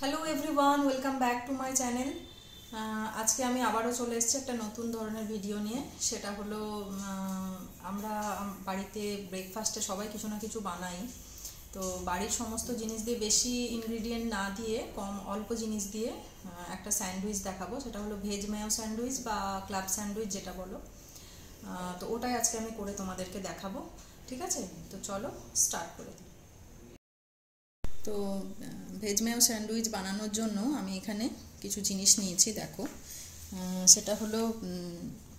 Hello everyone, welcome back to my channel. আজকে আমি আবারও চলে এসেছি একটা নতুন ধরনের ভিডিও নিয়ে। সেটা হলো আমরা বাড়িতে ব্রেকফাস্টে সবাই কিছু না কিছু বানাই। তো বাড়ির সমস্ত জিনিস দিয়ে, বেশি ইনগ্রিডিয়েন্ট না দিয়ে, অল্প জিনিস দিয়ে একটা স্যান্ডউইচ দেখাবো। সেটা হলো ভেজ মেয়ো স্যান্ডউইচ বা ক্লাব স্যান্ডউইচ যেটা বলো। তো ওটাই আজকে আমি করে তোমাদেরকে দেখাবো। ঠিক আছে, তো চলো স্টার্ট করে দিই। তো ভেজ মেয়ো স্যান্ডউইচ বানানোর জন্য আমি এখানে কিছু জিনিস নিয়েছি। দেখো, সেটা হলো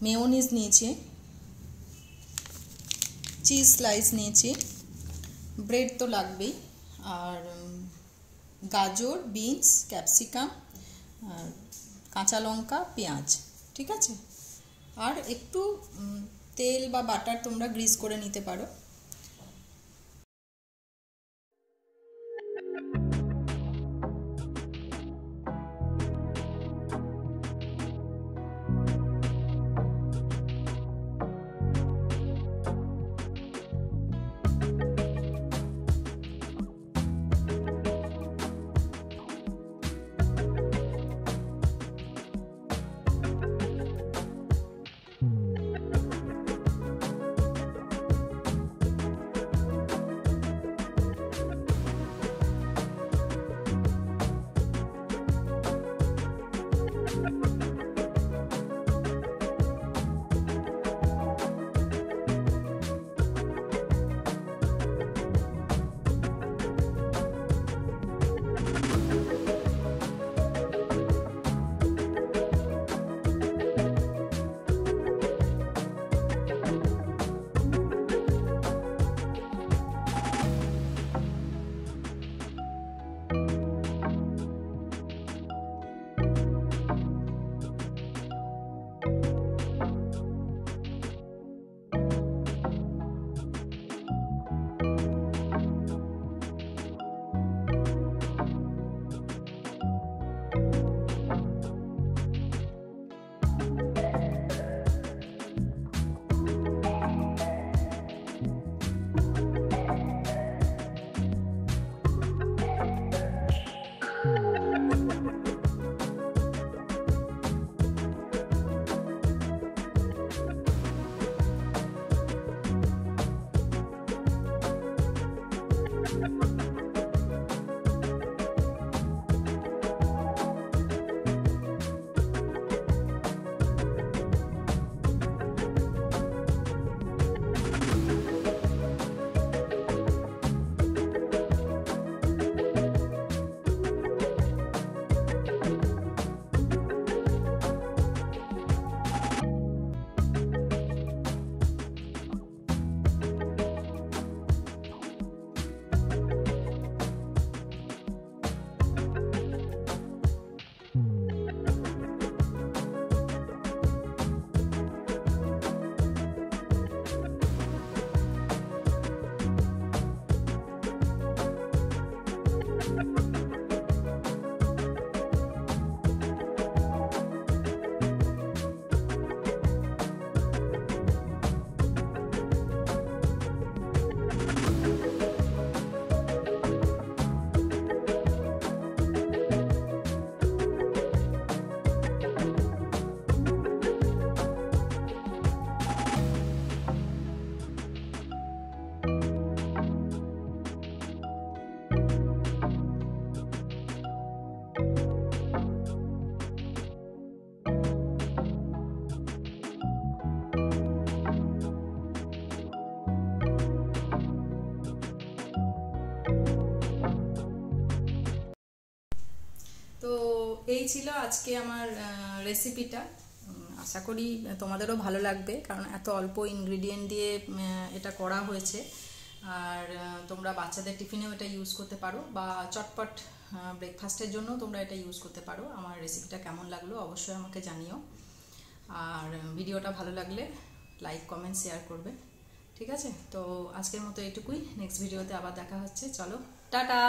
মেয়োনিজ নিয়েছি, চিজ স্লাইস নিয়েছি, ব্রেড তো লাগবেই, আর গাজর, বিনস, ক্যাপসিকাম, আর কাঁচা লঙ্কা, পেঁয়াজ। ঠিক আছে, আর একটু তেল বা বাটার তোমরা গ্রিস করে নিতে পারো। তো এই ছিল আজকে আমার রেসিপিটা। আশা করি তোমাদেরও ভালো লাগবে, কারণ এত অল্প ইনগ্রিডিয়েন্ট দিয়ে এটা করা হয়েছে। আর তোমরা বাচ্চাদের টিফিনেও এটা ইউজ করতে পারো, বা চটপট ব্রেকফাস্টের জন্য তোমরা এটা ইউজ করতে পারো। আমার রেসিপিটা কেমন লাগলো অবশ্যই আমাকে জানিও। আর ভিডিওটা ভালো লাগলে লাইক, কমেন্ট, শেয়ার করবে। ঠিক আছে, তো আজকের মতো এটুকুই। নেক্সট ভিডিওতে আবার দেখা হচ্ছে। চলো, টাটা।